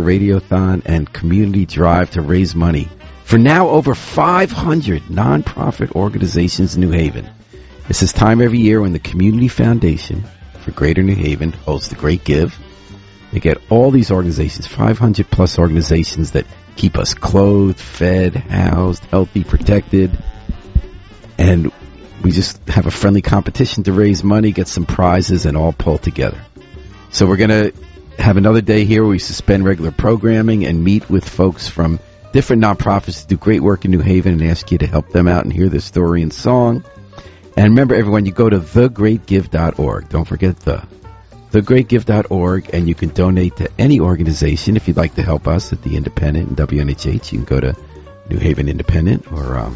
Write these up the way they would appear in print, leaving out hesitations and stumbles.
Radiothon and community drive to raise money for now over 500 nonprofit organizations in New Haven. It's this time every year when the Community Foundation for Greater New Haven holds the Great Give. They get all these organizations, 500 plus organizations that keep us clothed, fed, housed, healthy, protected. And we just have a friendly competition to raise money, get some prizes, and all pull together. So we're going to have another day here where we suspend regular programming and meet with folks from different nonprofits who do great work in New Haven and ask you to help them out and hear their story and song. And remember, everyone, you go to thegreatgive.org. Don't forget thegreatgive.org, and you can donate to any organization. If you'd like to help us at The Independent and WNHH, you can go to New Haven Independent or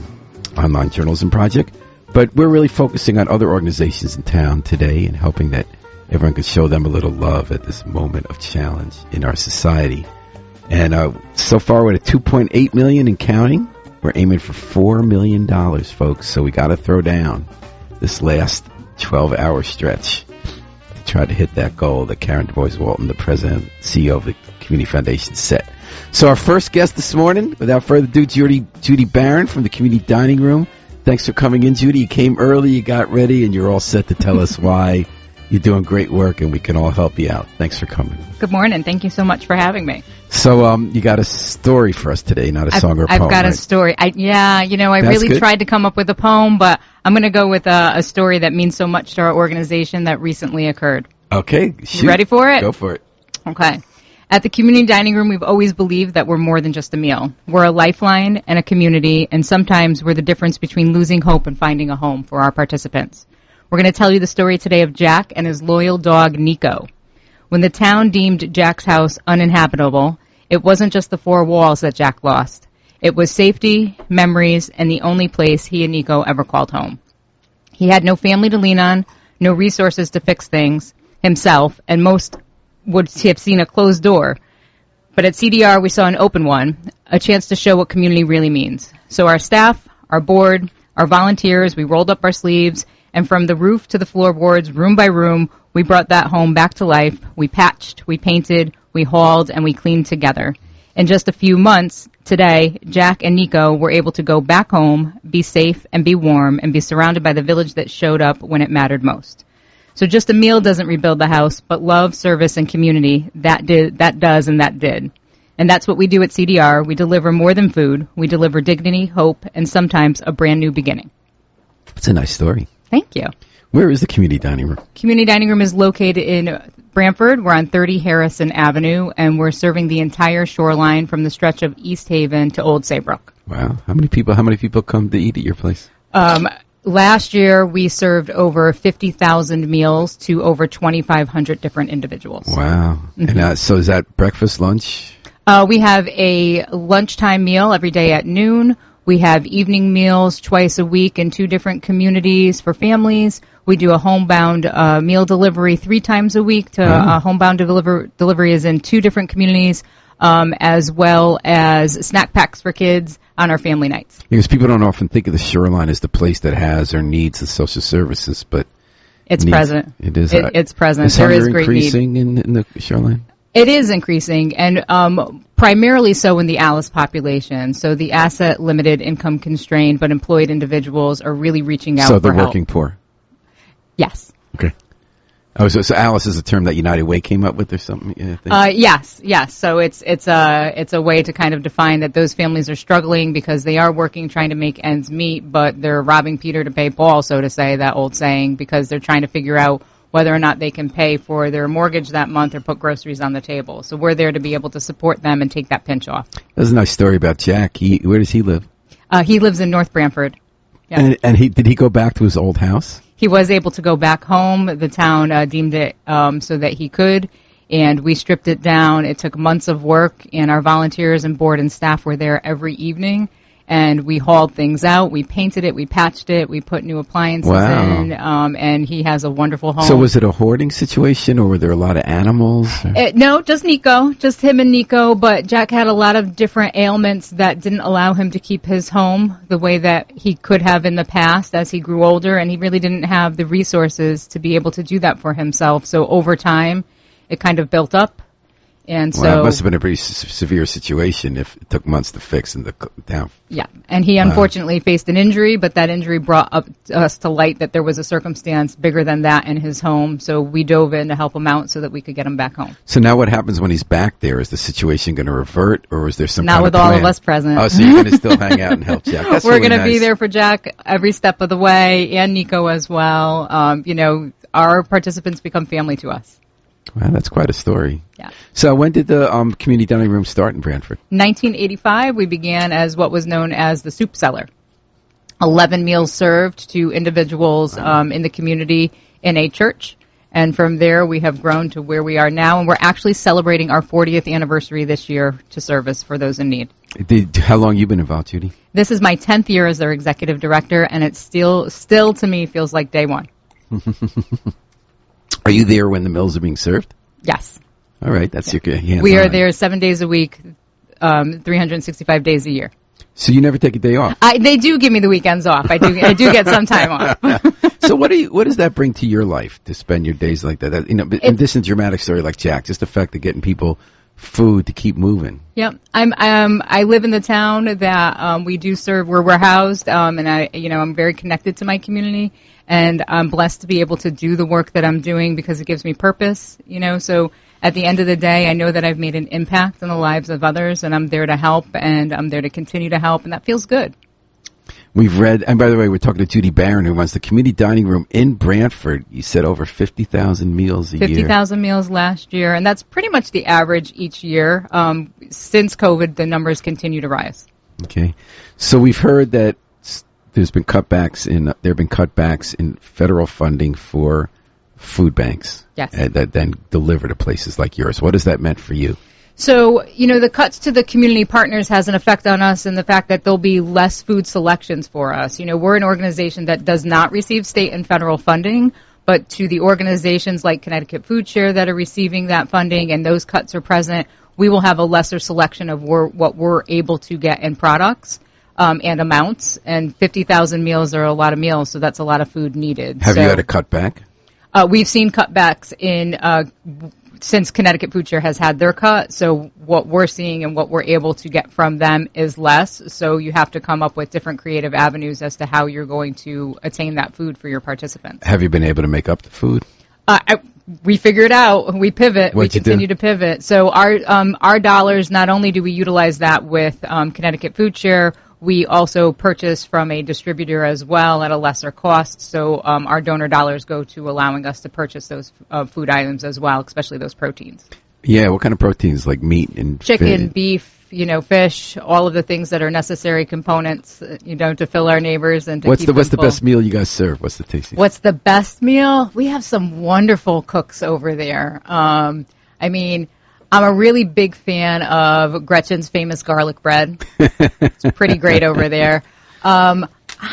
Online Journalism Project. But we're really focusing on other organizations in town today and hoping that everyone could show them a little love at this moment of challenge in our society. And so far, we're at $2.8 million and counting. We're aiming for $4 million, folks. So we got to throw down this last 12-hour stretch to try to hit that goal that Karen DuBois-Walton, the president and CEO of the Community Foundation, set. So our first guest this morning, without further ado, Judith Barron from the Community Dining Room. Thanks for coming in, Judy. You came early, you got ready, and you're all set to tell us why you're doing great work and we can all help you out. Thanks for coming. Good morning. Thank you so much for having me. So you got a story for us today, not a song or a poem. I've got a story. I really tried to come up with a poem, but I'm going to go with a story that means so much to our organization that recently occurred. Okay. Shoot. You ready for it? Go for it. Okay. At the Community Dining Room, we've always believed that we're more than just a meal. We're a lifeline and a community, and sometimes we're the difference between losing hope and finding a home for our participants. We're going to tell you the story today of Jack and his loyal dog, Nico. When the town deemed Jack's house uninhabitable, it wasn't just the four walls that Jack lost. It was safety, memories, and the only place he and Nico ever called home. He had no family to lean on, no resources to fix things himself, and most would have seen a closed door. But at CDR, we saw an open one, a chance to show what community really means. So our staff, our board, our volunteers, we rolled up our sleeves, and from the roof to the floorboards, room by room, we brought that home back to life. We patched, we painted, we hauled, and we cleaned together. In just a few months, today, Jack and Nico were able to go back home, be safe and be warm, and be surrounded by the village that showed up when it mattered most. So just a meal doesn't rebuild the house, but love, service, and community, that does, and that did. And that's what we do at CDR. We deliver more than food. We deliver dignity, hope, and sometimes a brand new beginning. That's a nice story. Thank you. Where is the Community Dining Room? Community Dining Room is located in Brantford. We're on 30 Harrison Avenue, and we're serving the entire shoreline from the stretch of East Haven to Old Saybrook. Wow. How many people come to eat at your place? Last year, we served over 50,000 meals to over 2,500 different individuals. Wow. Mm-hmm. And so is that breakfast, lunch? We have a lunchtime meal every day at noon. We have evening meals twice a week in 2 different communities for families. We do a homebound meal delivery 3 times a week. Homebound delivery is in 2 different communities, as well as snack packs for kids on our family nights. Because people don't often think of the shoreline as the place that has or needs the social services, but it's present. It is. It's present. Is there hunger is great increasing need in the shoreline? It is increasing, and primarily so in the Alice population. So the asset limited, income constrained, but employed individuals are really reaching out for help. So the working poor? Yes. Okay. Oh, so Alice is a term that United Way came up with or something? Yes. So it's a way to kind of define that those families are struggling because they are working, trying to make ends meet, but they're robbing Peter to pay Paul, so to say, that old saying, because they're trying to figure out whether or not they can pay for their mortgage that month or put groceries on the table. So we're there to be able to support them and take that pinch off. There's a nice story about Jack. Where does he live? He lives in North Brantford. Yeah. And did he go back to his old house? He was able to go back home. The town deemed it so that he could, and we stripped it down. It took months of work, and our volunteers and board and staff were there every evening. And we hauled things out, we painted it, we patched it, we put new appliances in, and he has a wonderful home. So was it a hoarding situation, or were there a lot of animals? No, just Nico, just him and Nico, but Jack had a lot of different ailments that didn't allow him to keep his home the way that he could have in the past as he grew older, and he really didn't have the resources to be able to do that for himself. So over time, it kind of built up. And so, well, it must have been a pretty severe situation if it took months to fix and down. Yeah, and he unfortunately faced an injury, but that injury brought up us to light that there was a circumstance bigger than that in his home. So we dove in to help him out so that we could get him back home. So now what happens when he's back there? Is the situation going to revert, or is there some Not kind with of plan? all of us present. Oh, so you're going to still hang out and help Jack. That's We're really going to be nice. there for Jack every step of the way, and Nico as well. Our participants become family to us. Wow, that's quite a story. Yeah. So when did the community dining room start in Brantford? 1985, we began as what was known as the soup cellar. 11 meals served to individuals in the community in a church. And from there, we have grown to where we are now. And we're actually celebrating our 40th anniversary this year to service for those in need. How long you been involved, Judy? This is my 10th year as their executive director, and it still to me feels like day one. Are you there when the meals are being served? Yes. All right, that's your hands-on. We are there 7 days a week, 365 days a year. So you never take a day off? They do give me the weekends off. I do get some time off. So what does that bring to your life to spend your days like that? In addition to dramatic story like Jack, just the fact of getting people food to keep moving. Yep. I live in the town that we do serve where we're housed, and I'm very connected to my community, and I'm blessed to be able to do the work that I'm doing because it gives me purpose. So at the end of the day, I know that I've made an impact on the lives of others, and I'm there to help, and I'm there to continue to help, and that feels good. We've read, and by the way, we're talking to Judith Barron, who runs the community dining room in Brantford. You said over 50,000 meals a year. 50,000 meals last year, and that's pretty much the average each year. Since COVID, the numbers continue to rise. Okay. So we've heard that there have been cutbacks in federal funding for food banks. Yes. That then deliver to places like yours. What has that meant for you? So, the cuts to the community partners has an effect on us in the fact that there'll be less food selections for us. We're an organization that does not receive state and federal funding, but to the organizations like Connecticut Food Share that are receiving that funding and those cuts are present, we will have a lesser selection of what we're able to get in products and amounts. And 50,000 meals are a lot of meals, so that's a lot of food needed. Have you had a cutback? We've seen cutbacks since Connecticut Food Share has had their cut, so what we're seeing and what we're able to get from them is less, so you have to come up with different creative avenues as to how you're going to attain that food for your participants. Have you been able to make up the food? We figure it out. We pivot. What'd we continue to pivot. So our dollars, not only do we utilize that with Connecticut Food Share, we also purchase from a distributor as well at a lesser cost. So our donor dollars go to allowing us to purchase those food items as well, especially those proteins. Yeah, what kind of proteins? Like meat and chicken, beef, fish, all of the things that are necessary components, to fill our neighbors and to keep them What's the full. best meal you guys serve? What's the tastiest? What's the best meal? We have some wonderful cooks over there. I'm a really big fan of Gretchen's famous garlic bread. It's pretty great over there. I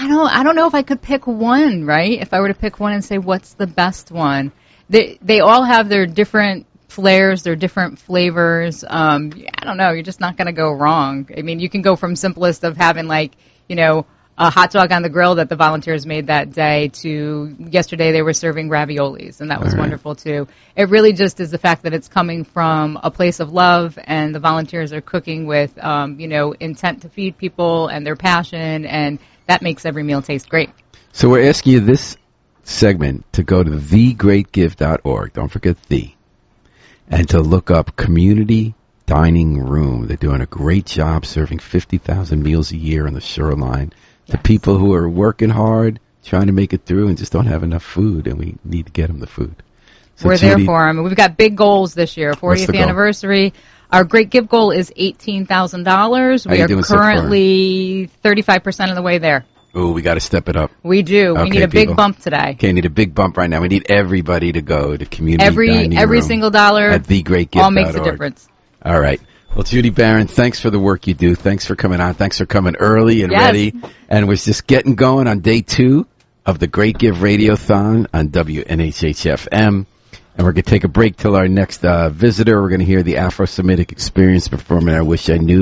don't know if I could pick one, right? If I were to pick one and say what's the best one. They all have their different flares, their different flavors. I don't know, you're just not going to go wrong. You can go from simplest of having a hot dog on the grill that the volunteers made that day to yesterday they were serving raviolis, and that was wonderful too. It really just is the fact that it's coming from a place of love, and the volunteers are cooking with, intent to feed people and their passion, and that makes every meal taste great. So we're asking you this segment to go to thegreatgift.org. Don't forget and to look up Community Dining Room. They're doing a great job serving 50,000 meals a year on the shoreline. To people who are working hard, trying to make it through, and just don't have enough food, and we need to get them the food. So we're there for them. We've got big goals this year. 40th anniversary. Our great give goal is $18,000. We are currently 35% of the way there. Oh, we got to step it up. We do. We need a big bump today. Okay, need a big bump right now. We need everybody to go to Community Dining Room. Every single dollar at thegreatgift.org. all makes a difference. All right. Well, Judy Barron, thanks for the work you do. Thanks for coming on. Thanks for coming early and ready. And we're just getting going on day 2 of the Great Give Radiothon on WNHHFM. And we're going to take a break till our next visitor. We're going to hear the Afro-Semitic Experience performing I Wish I Knew.